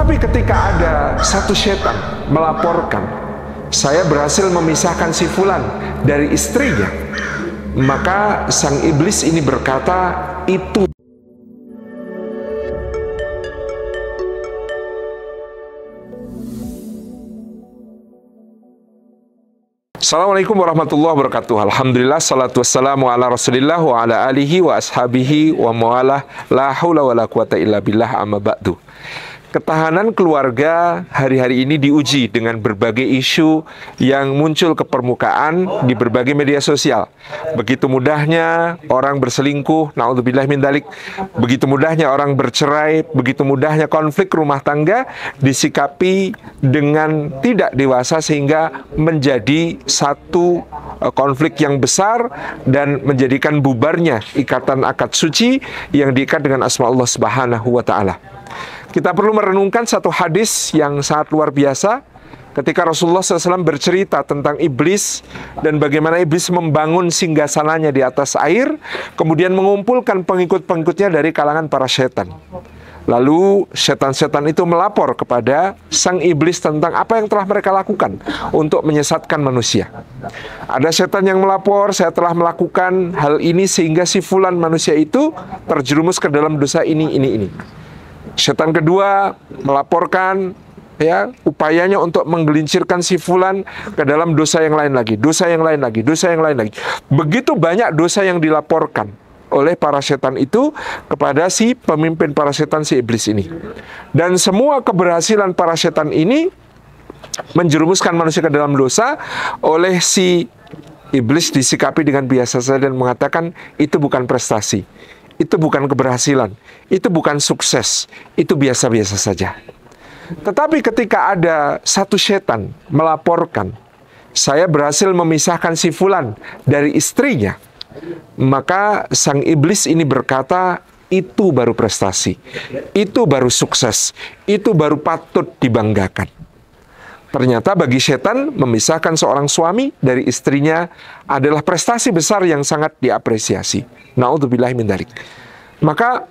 Tetapi ketika ada satu setan melaporkan, saya berhasil memisahkan si fulan dari istrinya, maka sang iblis ini berkata, itu. Assalamualaikum warahmatullahi wabarakatuh. Alhamdulillah, salatu wassalamu ala rasulillah wa ala alihi wa ashabihi wa mawalah, la hawla wa la quwata illa billah, amma ba'du. Ketahanan keluarga hari-hari ini diuji dengan berbagai isu yang muncul ke permukaan di berbagai media sosial. Begitu mudahnya orang berselingkuh, naudzubillah min dzalik. Begitu mudahnya orang bercerai, begitu mudahnya konflik rumah tangga disikapi dengan tidak dewasa sehingga menjadi satu konflik yang besar dan menjadikan bubarnya ikatan akad suci yang diikat dengan asma Allah Subhanahu wa taala. Kita perlu merenungkan satu hadis yang sangat luar biasa ketika Rasulullah SAW bercerita tentang iblis dan bagaimana iblis membangun singgasananya di atas air, kemudian mengumpulkan pengikut-pengikutnya dari kalangan para setan. Lalu setan-setan itu melapor kepada sang iblis tentang apa yang telah mereka lakukan untuk menyesatkan manusia. Ada setan yang melapor, saya telah melakukan hal ini sehingga si fulan manusia itu terjerumus ke dalam dosa ini. Setan kedua melaporkan upayanya untuk menggelincirkan si fulan ke dalam dosa yang lain lagi, dosa yang lain lagi. Begitu banyak dosa yang dilaporkan oleh para setan itu kepada si pemimpin para setan, si iblis ini. Dan semua keberhasilan para setan ini menjerumuskan manusia ke dalam dosa oleh si iblis disikapi dengan biasa saja dan mengatakan itu bukan prestasi. Itu bukan keberhasilan, itu bukan sukses, itu biasa-biasa saja. Tetapi ketika ada satu setan melaporkan, saya berhasil memisahkan si fulan dari istrinya, maka sang iblis ini berkata, itu baru prestasi, itu baru sukses, itu baru patut dibanggakan. Ternyata bagi setan, memisahkan seorang suami dari istrinya adalah prestasi besar yang sangat diapresiasi. Na'udzubillah min dzalik. Maka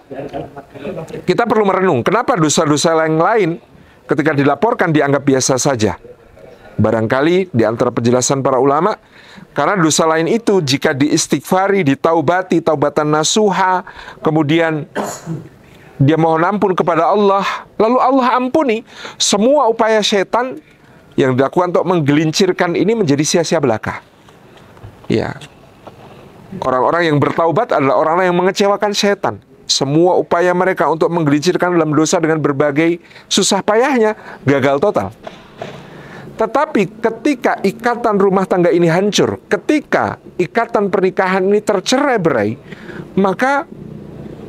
kita perlu merenung, kenapa dosa-dosa yang lain ketika dilaporkan dianggap biasa saja? Barangkali di antara penjelasan para ulama, karena dosa lain itu jika diistighfari, ditaubati, taubatan nasuha, kemudian dia mohon ampun kepada Allah, lalu Allah ampuni, semua upaya setan yang dilakukan untuk menggelincirkan ini menjadi sia-sia belaka. Ya, orang-orang yang bertaubat adalah orang-orang yang mengecewakan setan. Semua upaya mereka untuk menggelincirkan dalam dosa dengan berbagai susah payahnya gagal total. Tetapi ketika ikatan rumah tangga ini hancur, ketika ikatan pernikahan ini tercerai-berai, maka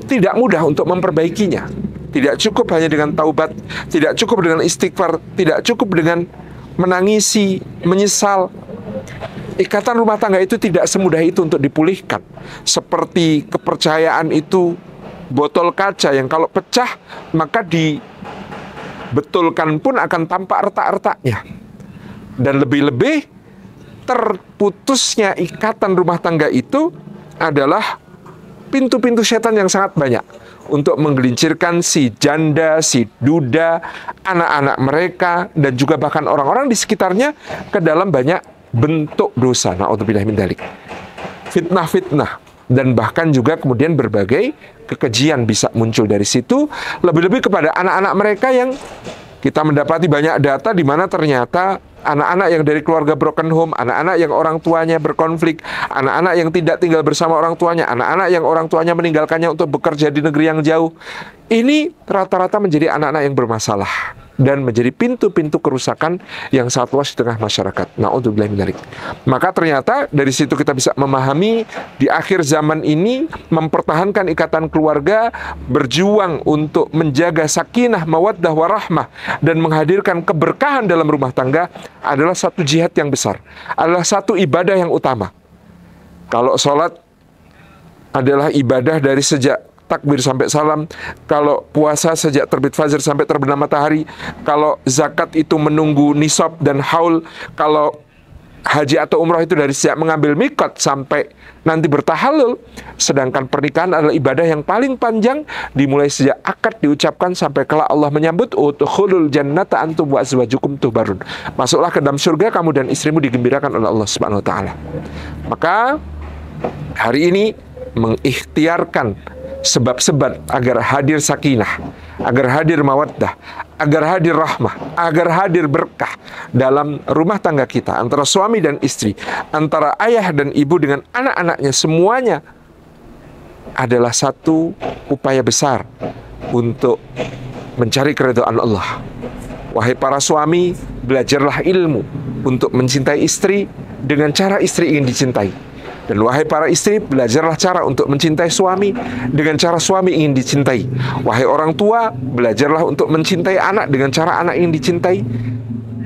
tidak mudah untuk memperbaikinya. Tidak cukup hanya dengan taubat, tidak cukup dengan istighfar, tidak cukup dengan menangisi, menyesal. Ikatan rumah tangga itu tidak semudah itu untuk dipulihkan. Seperti kepercayaan itu botol kaca yang kalau pecah maka dibetulkan pun akan tampak retak-retaknya. Dan lebih-lebih terputusnya ikatan rumah tangga itu adalah pintu-pintu setan yang sangat banyak untuk menggelincirkan si janda, si duda, anak-anak mereka, dan juga bahkan orang-orang di sekitarnya ke dalam banyak bentuk dosa. Na'udzubillah min dzalik. Fitnah-fitnah, dan bahkan juga kemudian berbagai kekejian bisa muncul dari situ. Lebih-lebih kepada anak-anak mereka yang kita mendapati banyak data di mana ternyata anak-anak yang dari keluarga broken home, anak-anak yang orang tuanya berkonflik, anak-anak yang tidak tinggal bersama orang tuanya, anak-anak yang orang tuanya meninggalkannya untuk bekerja di negeri yang jauh. Ini rata-rata menjadi anak-anak yang bermasalah dan menjadi pintu-pintu kerusakan yang sangat luas di tengah masyarakat. Na'udzubillah min dzalik. Maka ternyata dari situ kita bisa memahami di akhir zaman ini mempertahankan ikatan keluarga, berjuang untuk menjaga sakinah, mawaddah, warahmah dan menghadirkan keberkahan dalam rumah tangga adalah satu jihad yang besar, adalah satu ibadah yang utama. Kalau sholat adalah ibadah dari sejak takbir sampai salam, kalau puasa sejak terbit fajar sampai terbenam matahari, kalau zakat itu menunggu nisab dan haul, kalau haji atau umrah itu dari sejak mengambil mikot sampai nanti bertahallul. Sedangkan pernikahan adalah ibadah yang paling panjang, dimulai sejak akad diucapkan sampai kelak Allah menyambut udkhulul jannata antum wa azwajukum tuhbarun. Masuklah ke dalam surga kamu dan istrimu digembirakan oleh Allah Subhanahu wa taala. Maka hari ini mengikhtiarkan sebab-sebab agar hadir sakinah, agar hadir mawaddah, agar hadir rahmah, agar hadir berkah dalam rumah tangga kita, antara suami dan istri, antara ayah dan ibu dengan anak-anaknya, semuanya adalah satu upaya besar untuk mencari keridhaan Allah. Wahai para suami, belajarlah ilmu untuk mencintai istri dengan cara istri ingin dicintai. Dan wahai para istri, belajarlah cara untuk mencintai suami dengan cara suami ingin dicintai. Wahai orang tua, belajarlah untuk mencintai anak dengan cara anak ingin dicintai.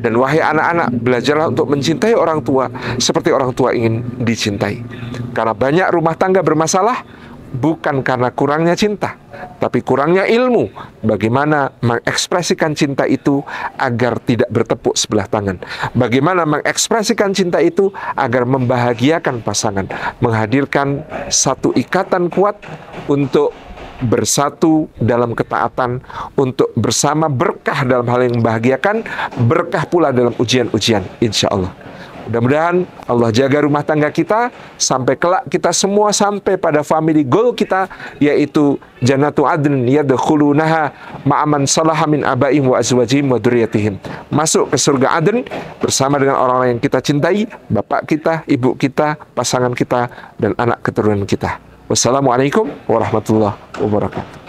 Dan wahai anak-anak, belajarlah untuk mencintai orang tua seperti orang tua ingin dicintai. Karena banyak rumah tangga bermasalah bukan karena kurangnya cinta, tapi kurangnya ilmu bagaimana mengekspresikan cinta itu agar tidak bertepuk sebelah tangan. Bagaimana mengekspresikan cinta itu agar membahagiakan pasangan, menghadirkan satu ikatan kuat untuk bersatu dalam ketaatan, untuk bersama berkah dalam hal yang membahagiakan, berkah pula dalam ujian-ujian, insya Allah. Mudah-mudahan Allah jaga rumah tangga kita sampai kelak kita semua sampai pada family goal kita, yaitu jannatu adn yadkhulunaha ma'aman salaha min abaihim wa azwajihim wa dzurriyyatihim. Masuk ke surga Aden bersama dengan orang-orang yang kita cintai, bapak kita, ibu kita, pasangan kita, dan anak keturunan kita. Wassalamualaikum warahmatullahi wabarakatuh.